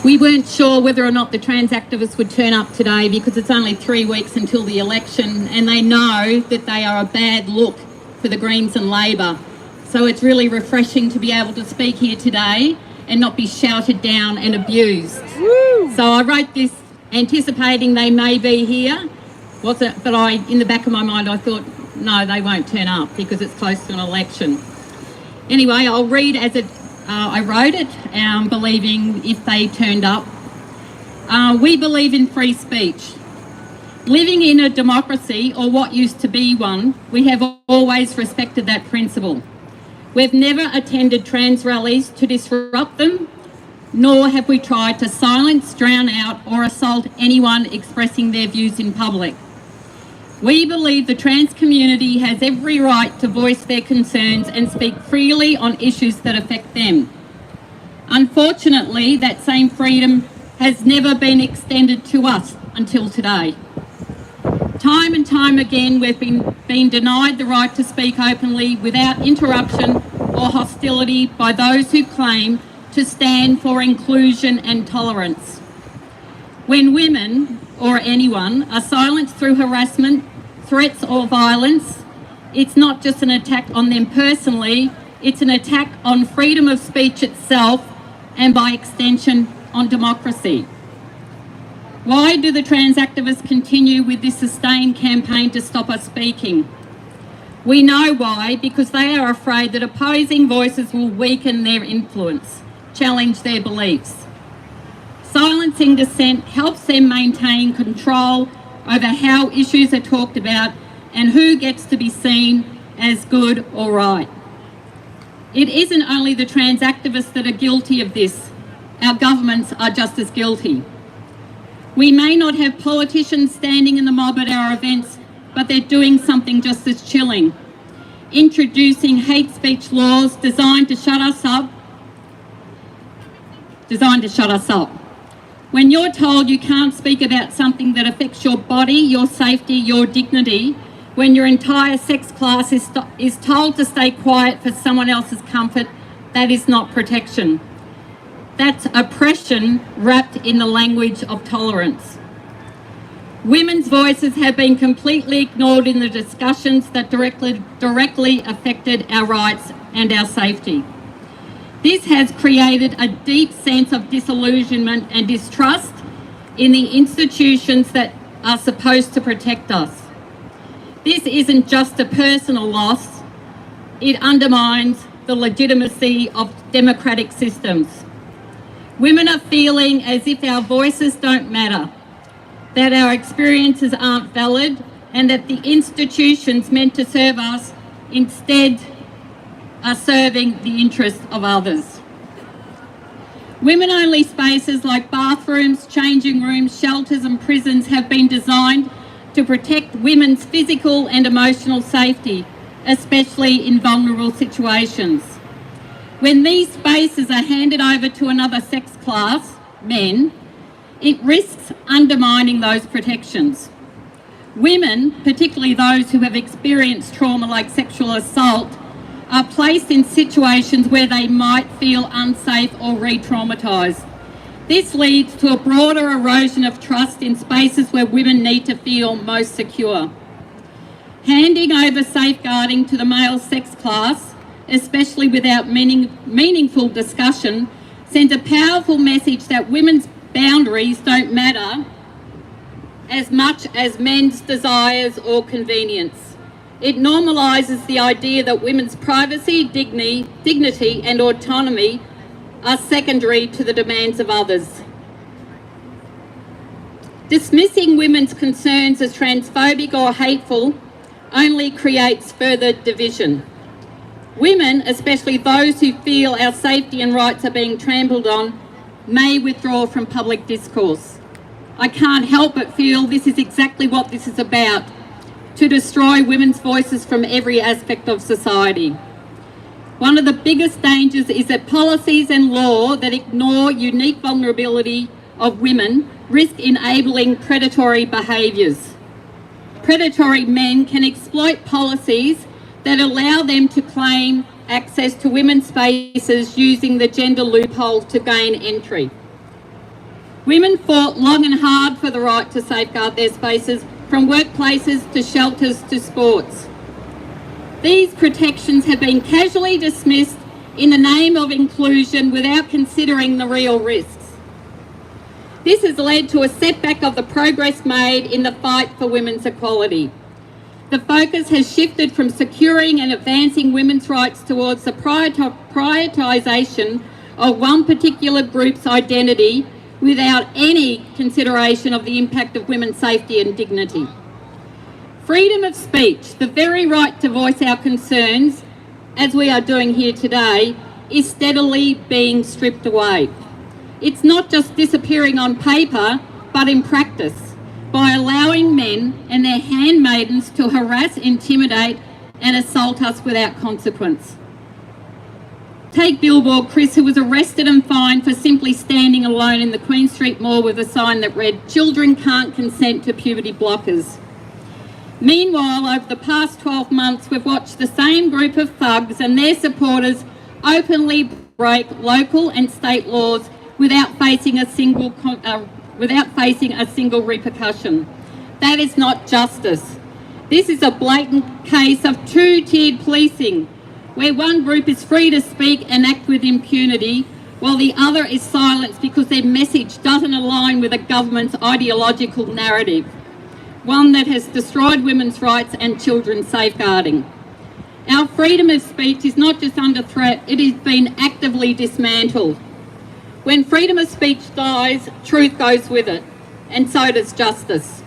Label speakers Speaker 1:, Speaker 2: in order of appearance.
Speaker 1: We weren't sure whether or not the trans activists would turn up today because it's only 3 weeks until the election and they know that they are a bad look for the Greens and Labor. So it's really refreshing to be able to speak here today and not be shouted down and abused. Woo! So I wrote this anticipating they may be here, but in the back of my mind I thought, no, they won't turn up because it's close to an election. Anyway, I'll read as I wrote it, believing if they turned up. We believe in free speech. Living in a democracy, or what used to be one, we have always respected that principle. We've never attended trans rallies to disrupt them, nor have we tried to silence, drown out, or assault anyone expressing their views in public. We believe the trans community has every right to voice their concerns and speak freely on issues that affect them. Unfortunately, that same freedom has never been extended to us until today. Time and time again, we've been denied the right to speak openly without interruption or hostility by those who claim to stand for inclusion and tolerance. When women, or anyone, are silenced through harassment, threats or violence, it's not just an attack on them personally, it's an attack on freedom of speech itself and by extension on democracy. Why do the trans activists continue with this sustained campaign to stop us speaking? We know why, because they are afraid that opposing voices will weaken their influence, challenge their beliefs. Silencing dissent helps them maintain control over how issues are talked about and who gets to be seen as good or right. It isn't only the trans activists that are guilty of this. Our governments are just as guilty. We may not have politicians standing in the mob at our events, but they're doing something just as chilling. Introducing hate speech laws designed to shut us up. When you're told you can't speak about something that affects your body, your safety, your dignity, when your entire sex class is told to stay quiet for someone else's comfort, that is not protection. That's oppression wrapped in the language of tolerance. Women's voices have been completely ignored in the discussions that directly affected our rights and our safety. This has created a deep sense of disillusionment and distrust in the institutions that are supposed to protect us. This isn't just a personal loss, it undermines the legitimacy of democratic systems. Women are feeling as if our voices don't matter, that our experiences aren't valid, and that the institutions meant to serve us instead are serving the interests of others. Women-only spaces like bathrooms, changing rooms, shelters and prisons have been designed to protect women's physical and emotional safety, especially in vulnerable situations. When these spaces are handed over to another sex class, men, it risks undermining those protections. Women, particularly those who have experienced trauma like sexual assault, are placed in situations where they might feel unsafe or re-traumatised. This leads to a broader erosion of trust in spaces where women need to feel most secure. Handing over safeguarding to the male sex class, especially without meaningful discussion, sends a powerful message that women's boundaries don't matter as much as men's desires or convenience. It normalises the idea that women's privacy, dignity and autonomy are secondary to the demands of others. Dismissing women's concerns as transphobic or hateful only creates further division. Women, especially those who feel our safety and rights are being trampled on, may withdraw from public discourse. I can't help but feel this is exactly what this is about, to destroy women's voices from every aspect of society. One of the biggest dangers is that policies and law that ignore unique vulnerability of women risk enabling predatory behaviours. Predatory men can exploit policies that allow them to claim access to women's spaces using the gender loophole to gain entry. Women fought long and hard for the right to safeguard their spaces, from workplaces to shelters to sports. These protections have been casually dismissed in the name of inclusion without considering the real risks. This has led to a setback of the progress made in the fight for women's equality. The focus has shifted from securing and advancing women's rights towards the prioritisation of one particular group's identity without any consideration of the impact of women's safety and dignity. Freedom of speech, the very right to voice our concerns, as we are doing here today, is steadily being stripped away. It's not just disappearing on paper, but in practice, by allowing men and their handmaidens to harass, intimidate and assault us without consequence. Take Billboard Chris, who was arrested and fined for simply standing alone in the Queen Street Mall with a sign that read, "Children can't consent to puberty blockers." Meanwhile, over the past 12 months, we've watched the same group of thugs and their supporters openly break local and state laws without facing a single repercussion. That is not justice. This is a blatant case of two-tiered policing, where one group is free to speak and act with impunity, while the other is silenced because their message doesn't align with the government's ideological narrative, one that has destroyed women's rights and children's safeguarding. Our freedom of speech is not just under threat, it has been actively dismantled. When freedom of speech dies, truth goes with it, and so does justice.